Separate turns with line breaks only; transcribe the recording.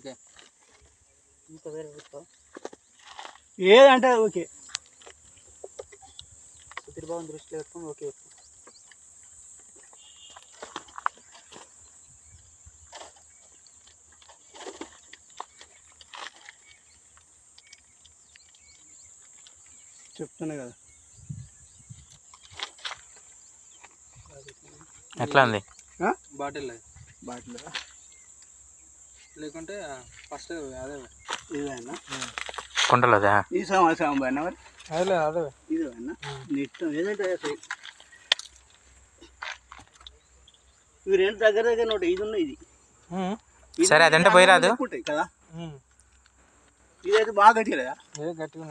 Okay
ఇంకా వేరే ఏదంటే ఓకే సుధీర్ బాబుని దృష్టిలో పెట్టుకుని ఓకే చెప్తున్నా కదా.
ఎట్లా ఉంది
బాటిల్ లేకుంటే ఫస్ట్ అదే
ఇదేనా
కుండలదా
ఈ సంవత్సరం పైన మరి
అదే
ఇదేనా ఇష్టం ఏదంటే ఇవి రెండు దగ్గర దగ్గర నోటి ఇది ఉన్నాయి
సరే అదంటే పోయి రాదు
ఉంటాయి కదా. ఇదైతే బాగా గట్టిగా లేదా
గట్టిగా